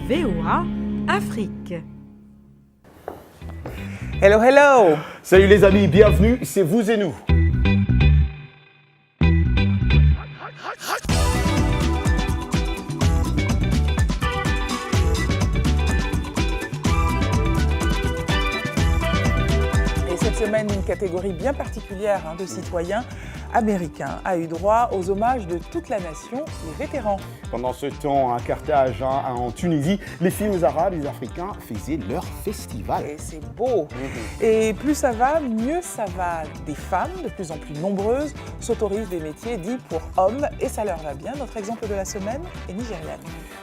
VOA Afrique. Hello, hello! Salut les amis, bienvenue, c'est vous et nous. Et cette semaine, une catégorie bien particulière de citoyens américains a eu droit aux hommages de toute la nation, les vétérans. Pendant ce temps, à Carthage, en Tunisie, les films arabes et africains faisaient leur festival. Et c'est beau. Et plus ça va, mieux ça va. Des femmes, de plus en plus nombreuses, s'autorisent des métiers dits pour hommes et ça leur va bien. Notre exemple de la semaine est nigériane.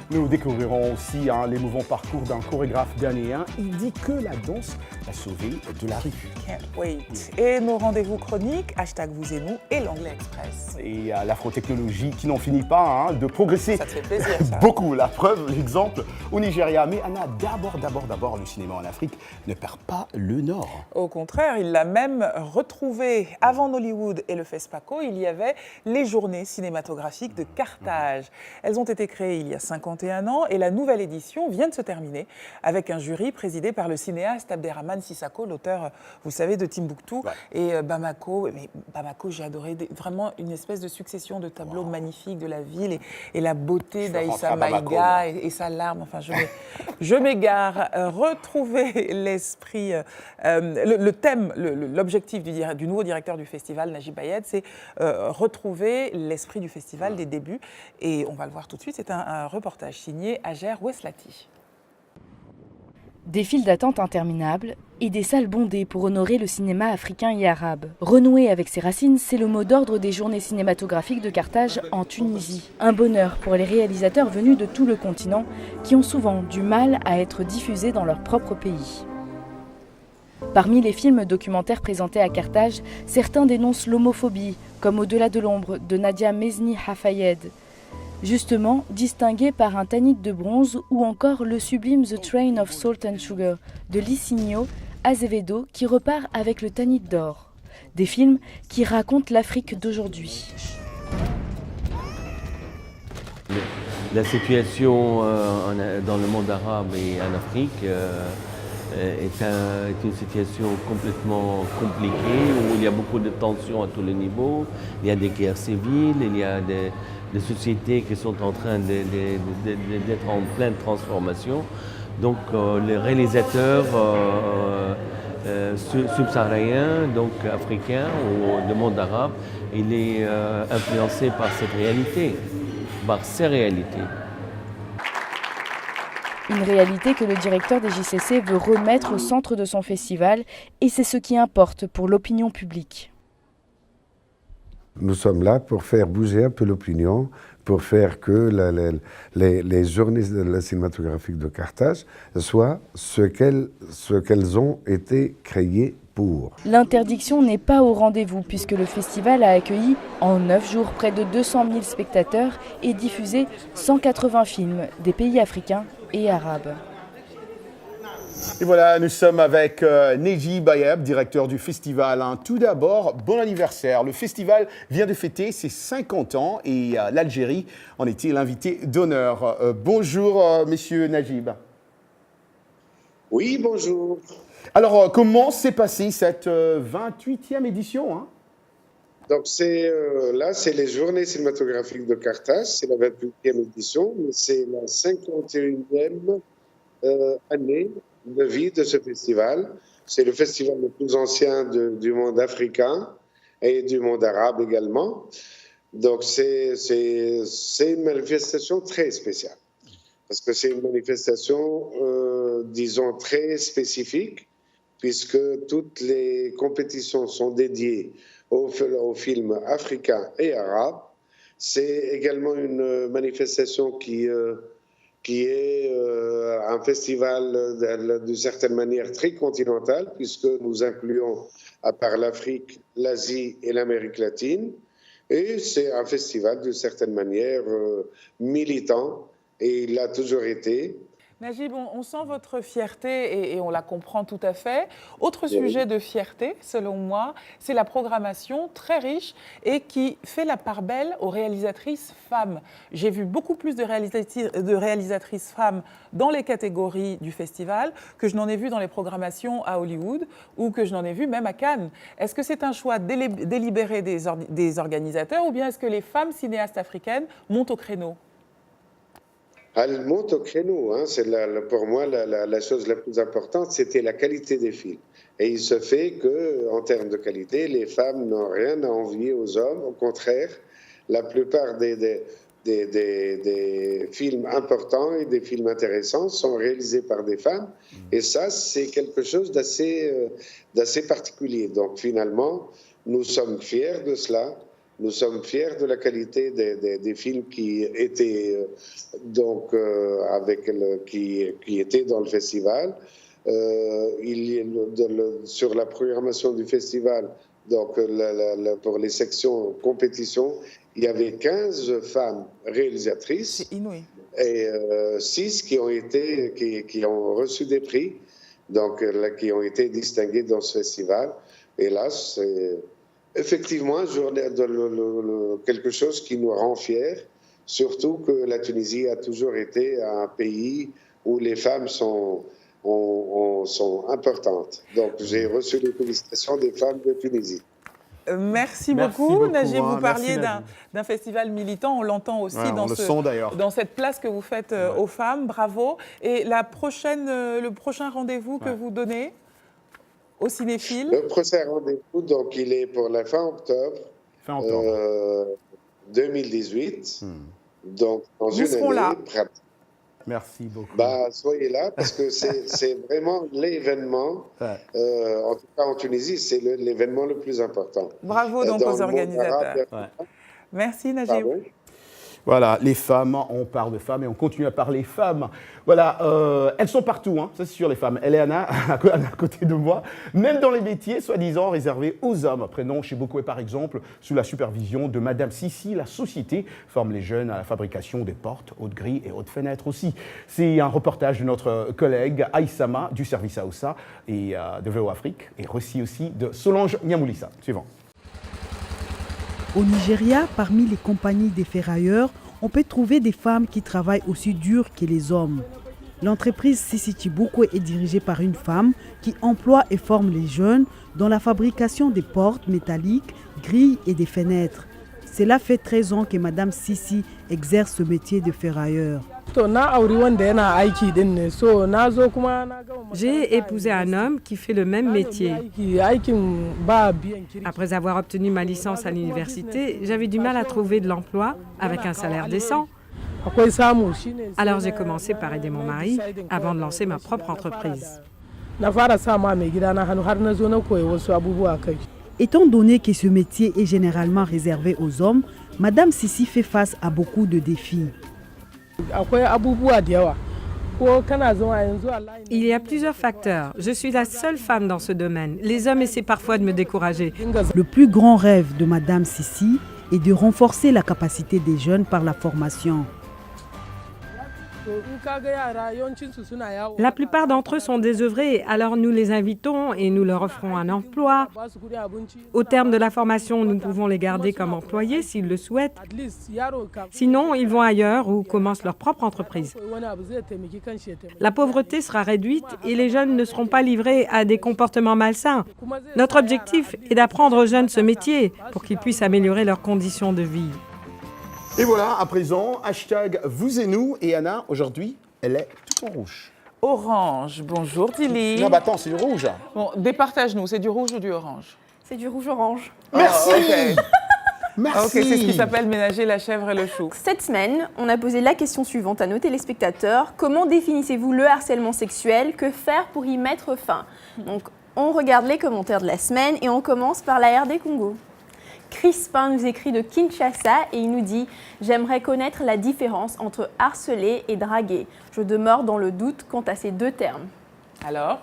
Nous découvrirons aussi les mouvants parcours d'un chorégraphe ghanéen. Il dit que la danse l'a sauvé de la rue. Can't wait. Et nos rendez-vous chroniques, hashtag vous et nous et l'Anglais Express. Et l'afrotechnologie qui n'en finit pas de progresser. Ça te fait plaisir, ça. Beaucoup. La preuve, l'exemple au Nigeria. Mais Anna, d'abord, le cinéma en Afrique ne perd pas le nord. Au contraire, il l'a même retrouvé. Avant Nollywood et le FESPACO, il y avait les journées cinématographiques de Carthage. Elles ont été créées il y a 51 ans et la nouvelle édition vient de se terminer avec un jury présidé par le cinéaste Abderrahmane Sissako, l'auteur, vous savez, de Timbuktu et Bamako. Mais Bamako, j'ai adoré vraiment une espèce de succession de tableaux magnifiques de la ville et la beauté d'Aïssa Maïga et sa larme. Enfin, je m'égare. Retrouver l'esprit, le thème, l'objectif du nouveau directeur du festival, Najib Bayed, c'est retrouver l'esprit du festival des débuts. Et on va le voir tout de suite, c'est un reportage signé Ager Weslati. Des files d'attente interminables et des salles bondées pour honorer le cinéma africain et arabe. Renouer avec ses racines, c'est le mot d'ordre des journées cinématographiques de Carthage en Tunisie. Un bonheur pour les réalisateurs venus de tout le continent qui ont souvent du mal à être diffusés dans leur propre pays. Parmi les films documentaires présentés à Carthage, certains dénoncent l'homophobie, comme Au-delà de l'ombre de Nadia Mezni Hafayed, justement distingué par un tanit de bronze, ou encore le sublime The Train of Salt and Sugar de Licinio Azevedo qui repart avec le tanit d'or. Des films qui racontent l'Afrique d'aujourd'hui. La situation dans le monde arabe et en Afrique est une situation complètement compliquée où il y a beaucoup de tensions à tous les niveaux. Il y a des guerres civiles, il y a des sociétés qui sont en train d'être en pleine transformation. Donc les réalisateurs subsahariens, donc africains ou du monde arabe, il est influencé par cette réalité, par ces réalités. Une réalité que le directeur des JCC veut remettre au centre de son festival, et c'est ce qui importe pour l'opinion publique. Nous sommes là pour faire bouger un peu l'opinion, pour faire que les journées cinématographiques de Carthage soient ce qu'elles ont été créées pour. L'interdiction n'est pas au rendez-vous puisque le festival a accueilli en 9 jours près de 200 000 spectateurs et diffusé 180 films des pays africains et arabes. Et voilà, nous sommes avec Najib Bayed, directeur du festival. Tout d'abord, bon anniversaire. Le festival vient de fêter ses 50 ans et l'Algérie en était l'invité d'honneur. Bonjour, monsieur Najib. Oui, bonjour. Alors, comment s'est passée cette 28e édition Donc, c'est les journées cinématographiques de Carthage. C'est la 28e édition, mais c'est la 51e année de vie de ce festival. C'est le festival le plus ancien du monde africain et du monde arabe également. Donc, c'est une manifestation très spéciale. Parce que c'est une manifestation, disons, très spécifique, puisque toutes les compétitions sont dédiées aux films africains et arabes. C'est également une manifestation qui est un festival d'une certaine manière très continental, puisque nous incluons, à part l'Afrique, l'Asie et l'Amérique latine. Et c'est un festival d'une certaine manière militant, et il l'a toujours été. Najib, on sent votre fierté et on la comprend tout à fait. Autre sujet de fierté, selon moi, c'est la programmation très riche et qui fait la part belle aux réalisatrices femmes. J'ai vu beaucoup plus de réalisatrices femmes dans les catégories du festival que je n'en ai vu dans les programmations à Hollywood ou que je n'en ai vu même à Cannes. Est-ce que c'est un choix délibéré des organisateurs ou bien est-ce que les femmes cinéastes africaines montent au créneau ? Elle monte au créneau. Hein. Pour moi, la chose la plus importante, c'était la qualité des films. Et il se fait qu'en termes de qualité, les femmes n'ont rien à envier aux hommes. Au contraire, la plupart des films importants et des films intéressants sont réalisés par des femmes. Et ça, c'est quelque chose d'assez particulier. Donc finalement, nous sommes fiers de cela. Nous sommes fiers de la qualité des films qui étaient qui étaient dans le festival. Sur la programmation du festival, donc pour les sections compétition, il y avait 15 femmes réalisatrices. C'est inouï. Et 6 qui ont reçu des prix, donc qui ont été distinguées dans ce festival. Et là, c'est effectivement quelque chose qui nous rend fiers, surtout que la Tunisie a toujours été un pays où les femmes sont importantes. Donc j'ai reçu les félicitations des femmes de Tunisie. Merci beaucoup, Najib. Vous parliez d'un festival militant, on l'entend aussi dans cette place que vous faites aux femmes. Bravo. Et le prochain rendez-vous que vous donnez aux cinéphiles? Le prochain rendez-vous, donc, il est pour la fin octobre 2018. Donc, dans nous une serons année. là. Merci beaucoup. Soyez là parce que c'est vraiment l'événement, en tout cas en Tunisie, c'est l'événement le plus important. Bravo donc aux organisateurs. Merci Najib. Pardon. Voilà, les femmes, on parle de femmes et on continue à parler femmes. Voilà, elles sont partout, hein, ça c'est sûr les femmes. Elle est Anna à côté de moi, même dans les métiers soi-disant réservés aux hommes. Prenons chez Bokoué par exemple, sous la supervision de Madame Sissi, la société forme les jeunes à la fabrication des portes, hautes grilles et hautes fenêtres aussi. C'est un reportage de notre collègue Aïssama du service Aoussa et de VO Afrique et aussi de Solange Niamoulissa. Suivant. Au Nigeria, parmi les compagnies des ferrailleurs, on peut trouver des femmes qui travaillent aussi dur que les hommes. L'entreprise Sissi Chibouko est dirigée par une femme qui emploie et forme les jeunes dans la fabrication des portes métalliques, grilles et des fenêtres. Cela fait 13 ans que Madame Sissi exerce ce métier de ferrailleur. J'ai épousé un homme qui fait le même métier. Après avoir obtenu ma licence à l'université, j'avais du mal à trouver de l'emploi avec un salaire décent. Alors j'ai commencé par aider mon mari avant de lancer ma propre entreprise. Étant donné que ce métier est généralement réservé aux hommes, Madame Sissi fait face à beaucoup de défis. Il y a plusieurs facteurs. Je suis la seule femme dans ce domaine. Les hommes essaient parfois de me décourager. Le plus grand rêve de Madame Sissi est de renforcer la capacité des jeunes par la formation. La plupart d'entre eux sont désœuvrés, alors nous les invitons et nous leur offrons un emploi. Au terme de la formation, nous pouvons les garder comme employés s'ils le souhaitent. Sinon, ils vont ailleurs ou commencent leur propre entreprise. La pauvreté sera réduite et les jeunes ne seront pas livrés à des comportements malsains. Notre objectif est d'apprendre aux jeunes ce métier pour qu'ils puissent améliorer leurs conditions de vie. Et voilà, à présent, hashtag vous et nous. Et Anna, aujourd'hui, elle est tout en rouge. Orange. Bonjour Tilly. Non, attends, c'est du rouge. Bon, départage-nous, c'est du rouge ou du orange? C'est du rouge-orange. Merci. Okay. Merci. Ok, c'est ce qui s'appelle ménager la chèvre et le chou. Cette semaine, on a posé la question suivante à nos téléspectateurs. Comment définissez-vous le harcèlement sexuel? Que faire pour y mettre fin? Donc, on regarde les commentaires de la semaine et on commence par la RD Congo. Crispin nous écrit de Kinshasa et il nous dit « J'aimerais connaître la différence entre harceler et draguer. Je demeure dans le doute quant à ces deux termes. » Alors?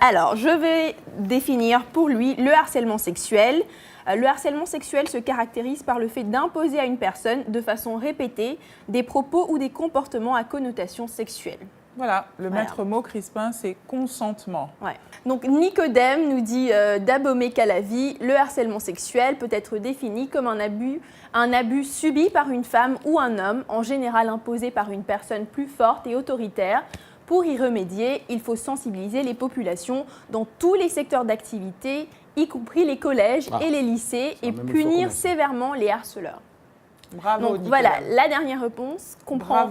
Alors, je vais définir pour lui le harcèlement sexuel. Le harcèlement sexuel se caractérise par le fait d'imposer à une personne, de façon répétée, des propos ou des comportements à connotation sexuelle. Voilà, le maître mot, Crispin, c'est consentement. Ouais. Donc Nicodème nous dit d'Abomey Calavi, le harcèlement sexuel peut être défini comme un abus subi par une femme ou un homme, en général imposé par une personne plus forte et autoritaire. Pour y remédier, il faut sensibiliser les populations dans tous les secteurs d'activité, y compris les collèges et les lycées, et punir sévèrement les harceleurs. Bravo, donc Nicodème. Voilà, la dernière réponse comprend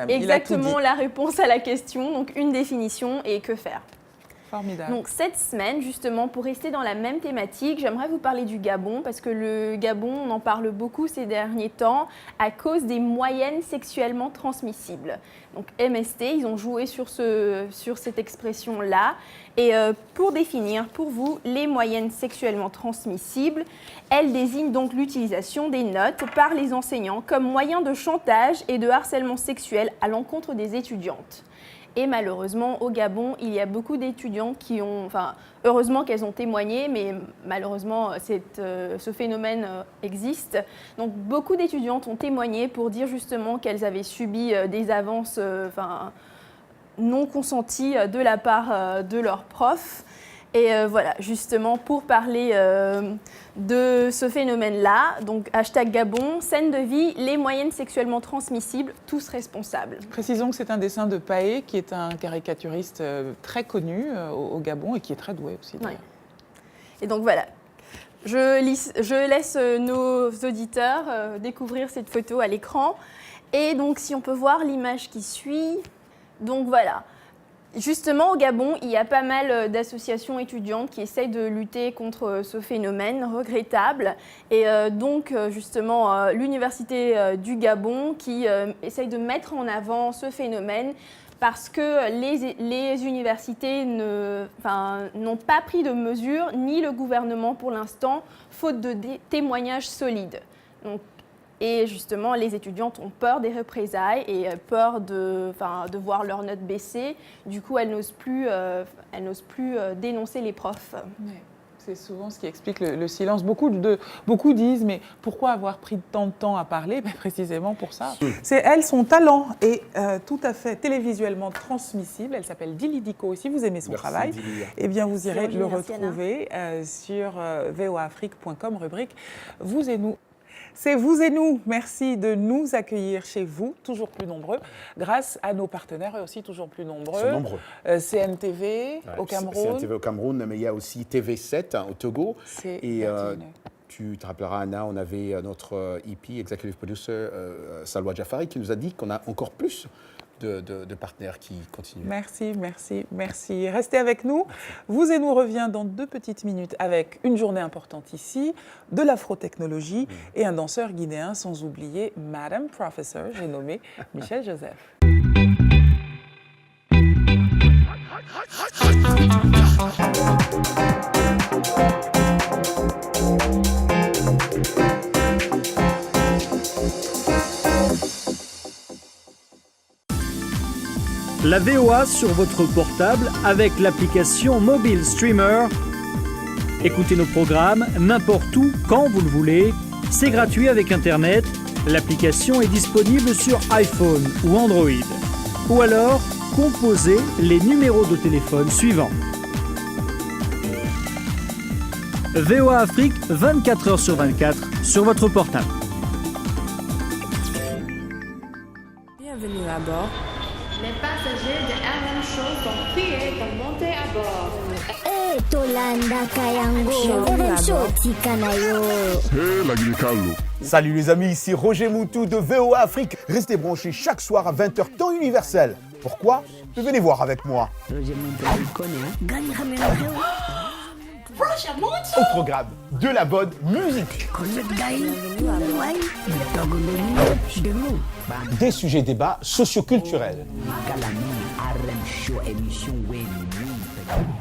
exactement la réponse à la question, donc une définition et que faire. Formidable. Donc cette semaine, justement, pour rester dans la même thématique, j'aimerais vous parler du Gabon, parce que le Gabon, on en parle beaucoup ces derniers temps, à cause des moyennes sexuellement transmissibles. Donc MST, ils ont joué sur cette expression-là. Et pour définir pour vous les moyennes sexuellement transmissibles, elles désignent donc l'utilisation des notes par les enseignants comme moyen de chantage et de harcèlement sexuel à l'encontre des étudiantes. Et malheureusement, au Gabon, il y a beaucoup d'étudiants qui ont, heureusement qu'elles ont témoigné, mais malheureusement, ce phénomène existe. Donc, beaucoup d'étudiantes ont témoigné pour dire justement qu'elles avaient subi des avances non consenties de la part de leurs profs. Et voilà, justement, pour parler de ce phénomène-là, donc hashtag Gabon, scène de vie, les moyennes sexuellement transmissibles, tous responsables. Précisons que c'est un dessin de Paé, qui est un caricaturiste très connu au Gabon et qui est très doué aussi. Ouais. Et donc voilà, je laisse nos auditeurs découvrir cette photo à l'écran. Et donc si on peut voir l'image qui suit, donc voilà. Justement, au Gabon, il y a pas mal d'associations étudiantes qui essayent de lutter contre ce phénomène regrettable. Et donc, justement, l'Université du Gabon qui essaye de mettre en avant ce phénomène parce que les universités n'ont pas pris de mesures, ni le gouvernement pour l'instant, faute de témoignages solides. Donc, et justement, les étudiantes ont peur des représailles et peur de voir leurs notes baisser. Du coup, elles n'osent plus dénoncer les profs. Ouais. C'est souvent ce qui explique le silence. Beaucoup disent, mais pourquoi avoir pris tant de temps à parler? Précisément pour ça. Son talent est tout à fait télévisuellement transmissible. Elle s'appelle Dili Diko. Et si vous aimez son travail, eh bien vous irez le retrouver sur voafrique.com, rubrique « Vous et nous ». C'est vous et nous. Merci de nous accueillir chez vous, toujours plus nombreux, grâce à nos partenaires et aussi toujours plus nombreux. Ils sont nombreux. CNTV au Cameroun. CNTV au Cameroun, mais il y a aussi TV7 au Togo. Et tu te rappelleras, Anna, on avait notre EP, Executive Producer, Salwa Jafari, qui nous a dit qu'on a encore plus de partenaires qui continuent. Merci. Restez avec nous. Vous et nous revient dans 2 petites minutes avec une journée importante ici, de l'afrotechnologie et un danseur guinéen, sans oublier Madame Professor, j'ai nommé Michel Joseph. La VOA sur votre portable avec l'application Mobile Streamer. Écoutez nos programmes n'importe où, quand vous le voulez. C'est gratuit avec Internet. L'application est disponible sur iPhone ou Android. Ou alors, composez les numéros de téléphone suivants. VOA Afrique, 24 h sur 24 sur votre portable. Bienvenue à bord. Les passagers de RM Show sont priés de monter à bord. Hey, Tolanda Kayango. RM Show, Tikanayo. Hey, la Guinée-Carlo. Salut les amis, ici Roger Moutou de VOA Afrique. Restez branchés chaque soir à 20h, temps universel. Pourquoi? Venez voir avec moi. Roger Moutou, il connaît. Au programme, de la bonne musique. Des sujets débats socioculturels.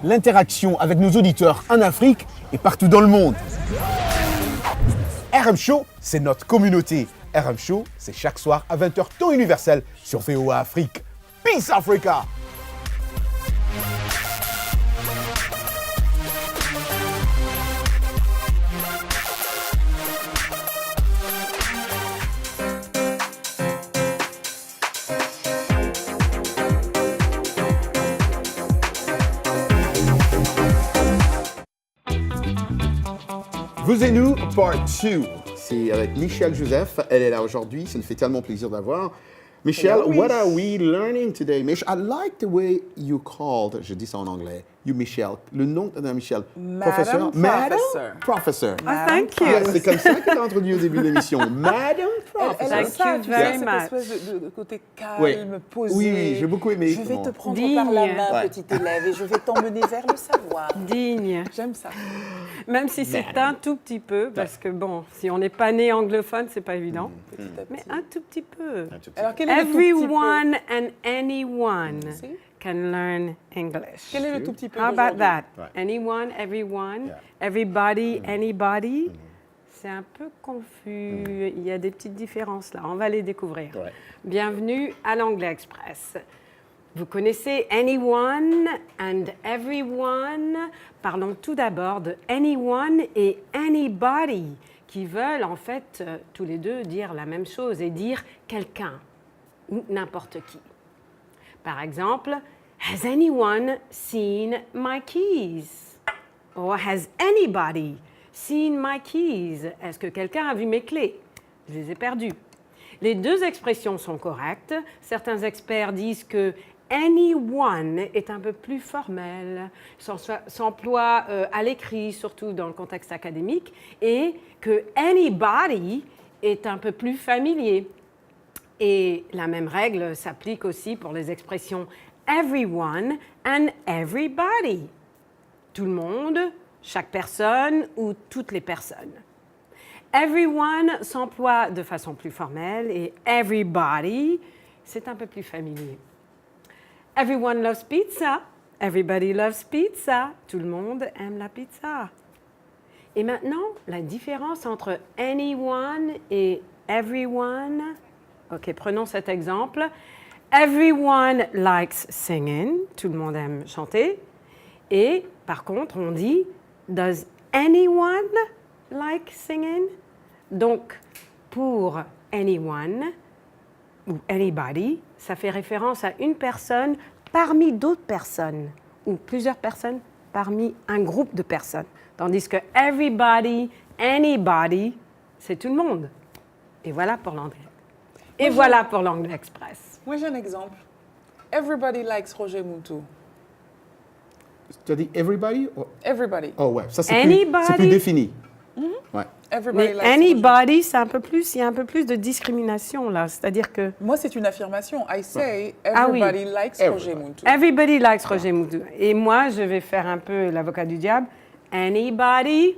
L'interaction avec nos auditeurs en Afrique et partout dans le monde. RM Show, c'est notre communauté. RM Show, c'est chaque soir à 20h, temps universel sur VOA Afrique. Peace Africa! Vous et nous, part 2. C'est avec Michel Joseph. Elle est là aujourd'hui. Ça nous fait tellement plaisir d'avoir. Michel, what are we learning today? I like the way you called, je dis ça en anglais, you Michel, le nom de Michel, professeur. Madam Professor. Oh, thank you. Yes, c'est comme ça qu'elle a introduit au début de l'émission. Madam Professor. Elle aime ça, you tu very sais, much. cette espèce de côté calme, posé. Oui, j'ai beaucoup aimé. Je vais te prendre Digne. par la main, Ouais. petit élève, et je vais t'emmener vers le savoir. Digne. J'aime ça. Même si c'est un tout petit peu, parce que bon, si on n'est pas né anglophone, c'est pas évident. Petit à Mais petit. un tout petit peu. Alors, quel est le tout petit peu? Everyone and anyone Si. can learn English. Quel est le tout petit peu How about d'aujourd'hui? that? Ouais. Anyone, everyone, everybody, anybody. C'est un peu confus. Il y a des petites différences là. On va les découvrir. Ouais. Bienvenue à l'Anglais Express. Vous connaissez anyone and everyone. Parlons tout d'abord de anyone et anybody qui veulent en fait tous les deux dire la même chose et dire quelqu'un ou n'importe qui. Par exemple, has anyone seen my keys? Or has anybody seen my keys? Est-ce que quelqu'un a vu mes clés? Je les ai perdues. Les deux expressions sont correctes. Certains experts disent que anyone est un peu plus formel, s'emploie à l'écrit, surtout dans le contexte académique, et que anybody est un peu plus familier. Et la même règle s'applique aussi pour les expressions everyone and everybody. Tout le monde, chaque personne ou toutes les personnes. Everyone s'emploie de façon plus formelle et everybody, c'est un peu plus familier. Everyone loves pizza. Everybody loves pizza. Tout le monde aime la pizza. Et maintenant, la différence entre anyone et everyone. OK, prenons cet exemple. Everyone likes singing. Tout le monde aime chanter. Et par contre, on dit does anyone like singing? Donc, pour anyone ou anybody, ça fait référence à une personne parmi d'autres personnes ou plusieurs personnes parmi un groupe de personnes. Tandis que everybody, anybody, c'est tout le monde. Et voilà pour l'anglais. Et voilà pour l'Anglais Express. Moi, j'ai un exemple. Everybody likes Roger Moutou. Tu as dit everybody? Everybody. Oh ouais, ça c'est Anybody? plus défini. Ouais. Everybody Mais likes anybody, c'est un peu plus, il y a un peu plus de discrimination là. C'est-à-dire que Moi, c'est une affirmation. I say Ah oui. everybody likes Roger Moutou. everybody likes Roger Moutou. Et moi, je vais faire un peu l'avocat du diable. Anybody?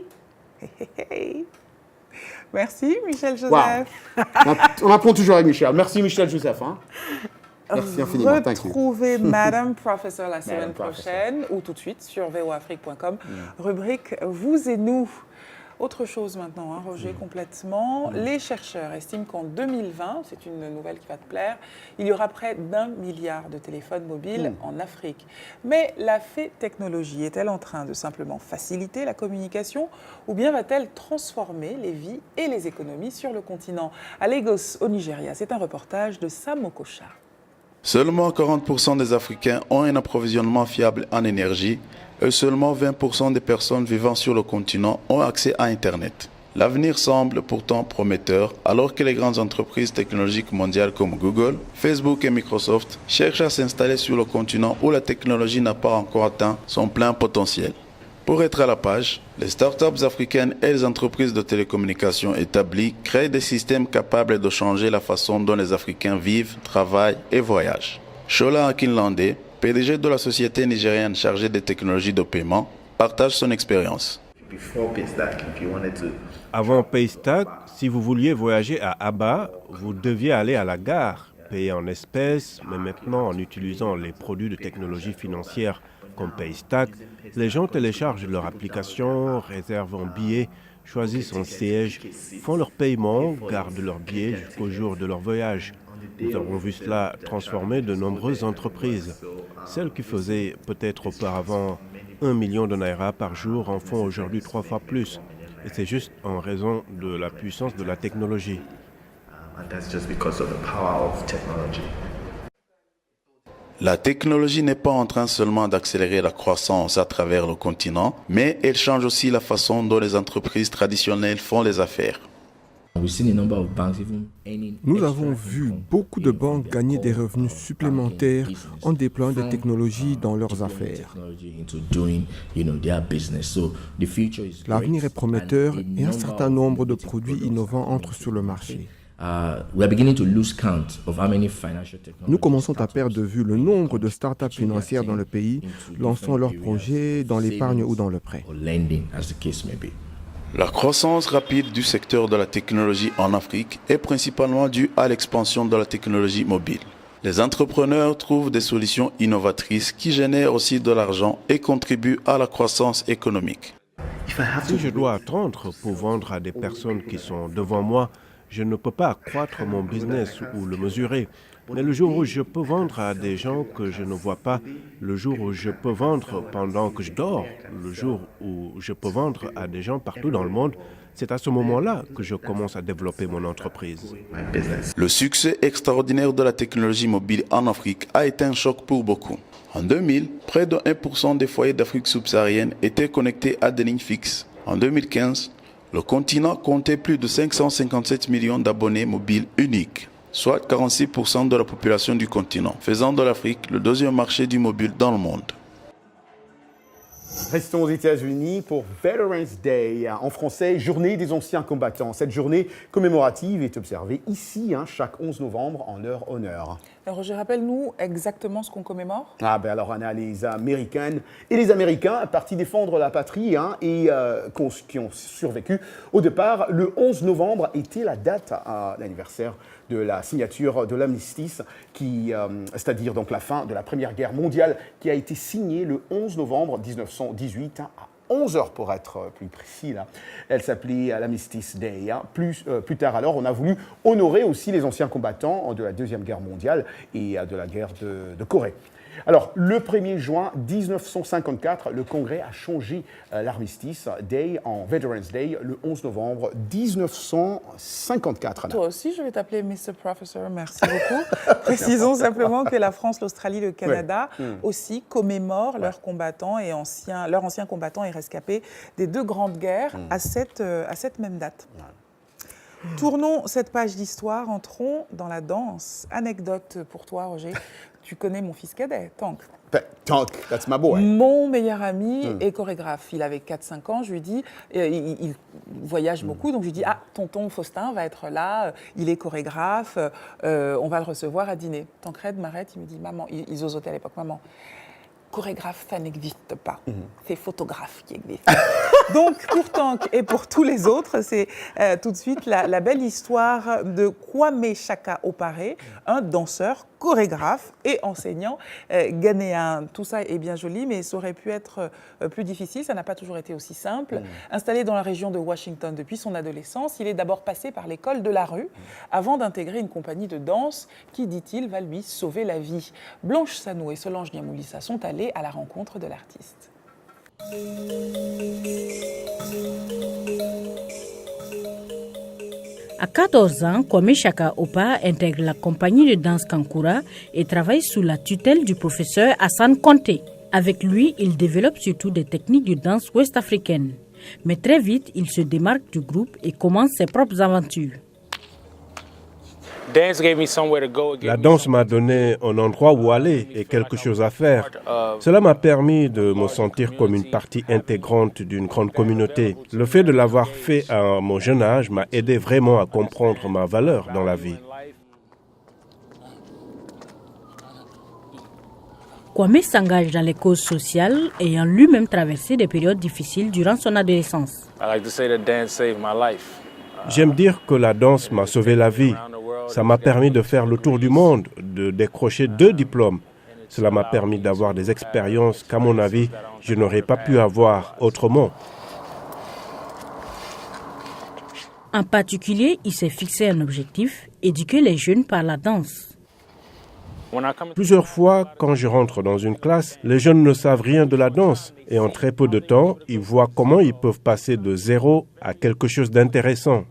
Merci, Michel Joseph. Wow. On apprend toujours avec Michel. Merci Michel Joseph. Hein. Merci infiniment. Thank you. Retrouvez Madame Professor la semaine Madame Professor. prochaine ou tout de suite sur voafrique.com. Rubrique Vous et nous. Autre chose maintenant, hein, Roger, complètement. Les chercheurs estiment qu'en 2020, c'est une nouvelle qui va te plaire, il y aura près d'1 milliard de téléphones mobiles en Afrique. Mais la fée technologie est-elle en train de simplement faciliter la communication ou bien va-t-elle transformer les vies et les économies sur le continent? À Lagos, au Nigeria, c'est un reportage de Sam Okocha. Seulement 40% des Africains ont un approvisionnement fiable en énergie et seulement 20% des personnes vivant sur le continent ont accès à Internet. L'avenir semble pourtant prometteur alors que les grandes entreprises technologiques mondiales comme Google, Facebook et Microsoft cherchent à s'installer sur le continent où la technologie n'a pas encore atteint son plein potentiel. Pour être à la page, les startups africaines et les entreprises de télécommunications établies créent des systèmes capables de changer la façon dont les Africains vivent, travaillent et voyagent. Shola Akinlande, PDG de la société nigérienne chargée des technologies de paiement, partage son expérience. Avant Paystack, si vous vouliez voyager à Aba, vous deviez aller à la gare, payer en espèces, mais maintenant en utilisant les produits de technologie financière comme Paystack, les gens téléchargent leur application, réservent un billet, choisissent un siège, font leur paiement, gardent leur billet jusqu'au jour de leur voyage. Nous avons vu cela transformer de nombreuses entreprises. Celles qui faisaient peut-être auparavant 1 million de naira par jour en font aujourd'hui 3 fois plus. Et c'est juste en raison de la puissance de la technologie. La technologie n'est pas en train seulement d'accélérer la croissance à travers le continent, mais elle change aussi la façon dont les entreprises traditionnelles font les affaires. Nous avons vu beaucoup de banques gagner des revenus supplémentaires en déployant des technologies dans leurs affaires. L'avenir est prometteur et un certain nombre de produits innovants entrent sur le marché. Nous commençons à perdre de vue le nombre de startups financières dans le pays lançant leurs projets dans l'épargne ou dans le prêt. La croissance rapide du secteur de la technologie en Afrique est principalement due à l'expansion de la technologie mobile. Les entrepreneurs trouvent des solutions innovatrices qui génèrent aussi de l'argent et contribuent à la croissance économique. Si je dois attendre pour vendre à des personnes qui sont devant moi, je ne peux pas accroître mon business ou le mesurer. Mais le jour où je peux vendre à des gens que je ne vois pas, le jour où je peux vendre pendant que je dors, le jour où je peux vendre à des gens partout dans le monde, c'est à ce moment-là que je commence à développer mon entreprise. Le succès extraordinaire de la technologie mobile en Afrique a été un choc pour beaucoup. En 2000, près de 1% des foyers d'Afrique subsaharienne étaient connectés à des lignes fixes. En 2015, le continent comptait plus de 557 millions d'abonnés mobiles uniques, soit 46% de la population du continent, faisant de l'Afrique le deuxième marché du mobile dans le monde. Restons aux États-Unis pour Veterans Day, en français, Journée des anciens combattants. Cette journée commémorative est observée ici, chaque 11 novembre, en leur honneur. Roger, rappelle-nous exactement ce qu'on commémore. Alors on a les Américaines et les Américains partis défendre la patrie qui ont survécu. Au départ, le 11 novembre était la date à l'anniversaire de la signature de l'armistice, c'est-à-dire donc la fin de la Première Guerre mondiale, qui a été signée le 11 novembre 1918 à 11h pour être plus précis. Elle s'appelait l'Armistice Day. Plus tard alors, on a voulu honorer aussi les anciens combattants de la Deuxième Guerre mondiale et de la guerre de Corée. Alors, le 1er juin 1954, le Congrès a changé l'Armistice Day en Veterans Day le 11 novembre 1954. Toi aussi, je vais t'appeler Mr. Professor, merci beaucoup. Précisons simplement que la France, l'Australie, le Canada aussi commémorent leurs combattants et leurs anciens combattants et rescapés des deux grandes guerres à cette même date. Tournons cette page d'histoire, entrons dans la danse. Anecdote pour toi, Roger. Tu connais mon fils cadet, Tank. Tank, that's my boy. Mon meilleur ami est chorégraphe. Il avait 4-5 ans. Je lui dis, il voyage beaucoup, donc je lui dis, tonton Faustin va être là, il est chorégraphe, on va le recevoir à dîner. Tancred m'arrête, il me dit, maman, ils osotaient à l'époque, maman, chorégraphe, ça n'existe pas. C'est photographe qui existe. Donc, pour Tank et pour tous les autres, c'est tout de suite la belle histoire de Kwame Shaka Opare, un danseur, chorégraphe et enseignant ghanéen. Tout ça est bien joli, mais ça aurait pu être plus difficile. Ça n'a pas toujours été aussi simple. Installé dans la région de Washington depuis son adolescence, il est d'abord passé par l'école de la rue avant d'intégrer une compagnie de danse qui, dit-il, va lui sauver la vie. Blanche Sanou et Solange Niamoulissa sont allées à la rencontre de l'artiste. À 14 ans, Kwame Shaka Opa intègre la compagnie de danse Kankura et travaille sous la tutelle du professeur Hassan Conté. Avec lui, il développe surtout des techniques de danse ouest-africaine. Mais très vite, il se démarque du groupe et commence ses propres aventures. La danse m'a donné un endroit où aller et quelque chose à faire. Cela m'a permis de me sentir comme une partie intégrante d'une grande communauté. Le fait de l'avoir fait à mon jeune âge m'a aidé vraiment à comprendre ma valeur dans la vie. Kwame s'engage dans les causes sociales, ayant lui-même traversé des périodes difficiles durant son adolescence. J'aime dire que la danse m'a sauvé la vie. Ça m'a permis de faire le tour du monde, de décrocher 2 diplômes. Cela m'a permis d'avoir des expériences qu'à mon avis, je n'aurais pas pu avoir autrement. En particulier, il s'est fixé un objectif, éduquer les jeunes par la danse. Plusieurs fois, quand je rentre dans une classe, les jeunes ne savent rien de la danse. Et en très peu de temps, ils voient comment ils peuvent passer de zéro à quelque chose d'intéressant.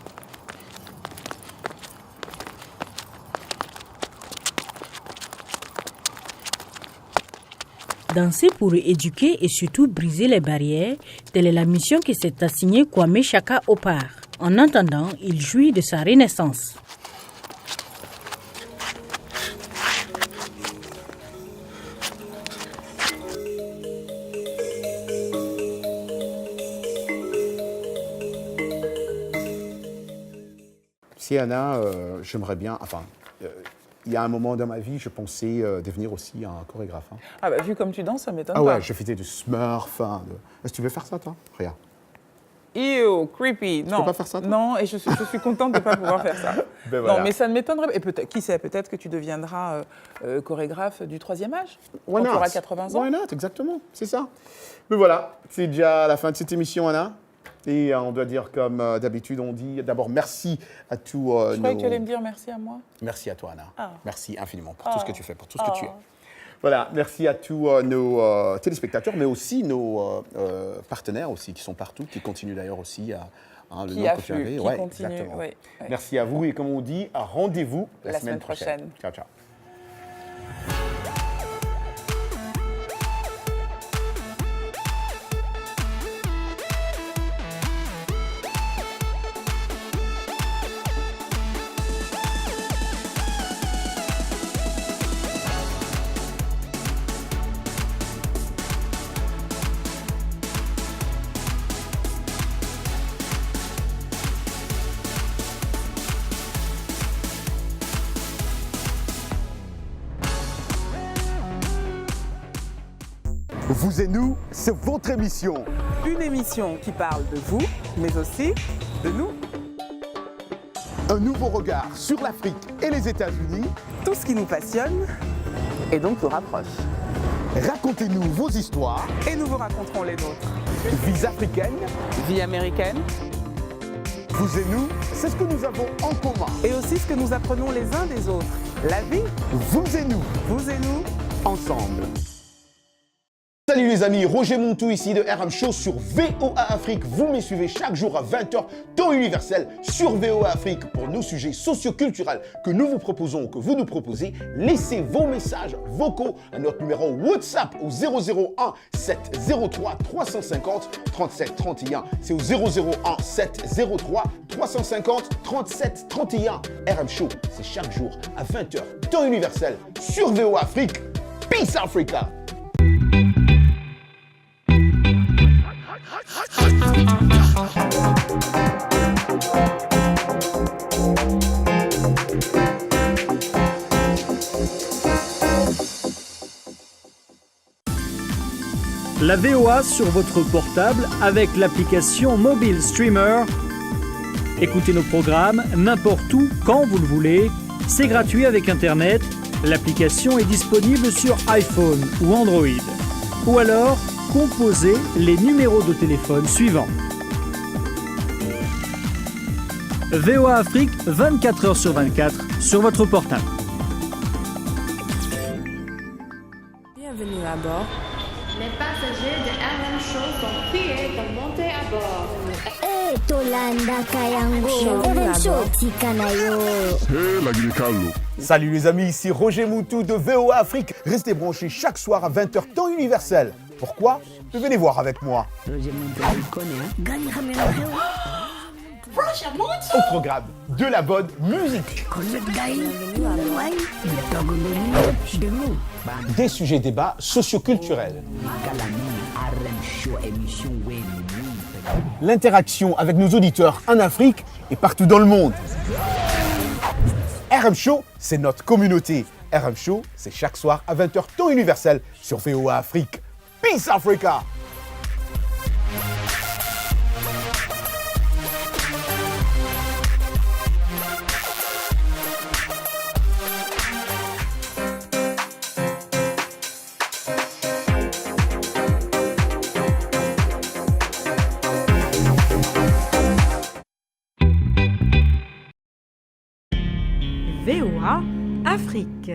Danser pour éduquer et surtout briser les barrières, telle est la mission que s'est assignée Kwame Chaka Opar. En attendant, il jouit de sa renaissance. Sienna, j'aimerais bien, il y a un moment dans ma vie, je pensais devenir aussi un chorégraphe. Hein. Ah bah vu comme tu danses, ça m'étonne pas. Ah ouais, je faisais du Smurf. Est-ce que tu veux faire ça, toi? Regarde. Ew, creepy. Tu non. peux pas faire ça, toi? Non, et je suis contente de ne pas pouvoir faire ça. Ben voilà. Non, mais ça ne m'étonnerait pas. Et qui sait, peut-être que tu deviendras chorégraphe du 3e âge. Quand tu auras 80 ans. Why not, exactement, c'est ça. Mais voilà, c'est déjà la fin de cette émission, Anna. Et on doit dire, comme d'habitude, on dit d'abord merci à tous Je croyais que tu allais me dire merci à moi. Merci à toi, Anna. Ah. Merci infiniment pour tout ce que tu fais, pour tout ce que tu es. Voilà, merci à tous nos téléspectateurs, mais aussi nos partenaires aussi, qui sont partout, qui continuent d'ailleurs aussi à... le qui nom que tu affluent, avais. qui Ouais, continuent. exactement. Ouais. Merci à vous et comme on dit, rendez-vous la semaine prochaine. Ciao, ciao. Vous et nous, c'est votre émission. Une émission qui parle de vous, mais aussi de nous. Un nouveau regard sur l'Afrique et les États-Unis. Tout ce qui nous passionne et donc nous rapproche. Racontez-nous vos histoires. Et nous vous raconterons les nôtres. Vies africaines. Vie américaine. Vous et nous, c'est ce que nous avons en commun. Et aussi ce que nous apprenons les uns des autres. La vie. Vous et nous. Vous et nous. Ensemble. Salut les amis, Roger Montou ici de RM Show sur VOA Afrique. Vous me suivez chaque jour à 20h, temps universel sur VOA Afrique pour nos sujets socioculturels que nous vous proposons ou que vous nous proposez. Laissez vos messages vocaux à notre numéro WhatsApp au 001 703 350 37 31. C'est au 001 703 350 37 31. RM Show, c'est chaque jour à 20h, temps universel sur VOA Afrique. Peace Africa! La VOA sur votre portable avec l'application Mobile Streamer. Écoutez nos programmes n'importe où, quand vous le voulez. C'est gratuit avec Internet. L'application est disponible sur iPhone ou Android. Ou alors, composez les numéros de téléphone suivants. VOA Afrique, 24h sur 24 sur votre portable. Bienvenue à bord. Les passagers de RM Show sont priés de monter à bord. Hey, Tolanda Kayango. RM Show Tikanayo. Hey, la Guinée-Carlo. Salut les amis, ici Roger Moutou de VOA Afrique. Restez branchés chaque soir à 20h, temps universel. Pourquoi? Venez voir avec moi. Au programme de la bonne musique. Des sujets débats socioculturels. L'interaction avec nos auditeurs en Afrique et partout dans le monde. RM Show, c'est notre communauté. RM Show, c'est chaque soir à 20h, temps universel sur VOA Afrique. Peace Africa! VOA Afrique.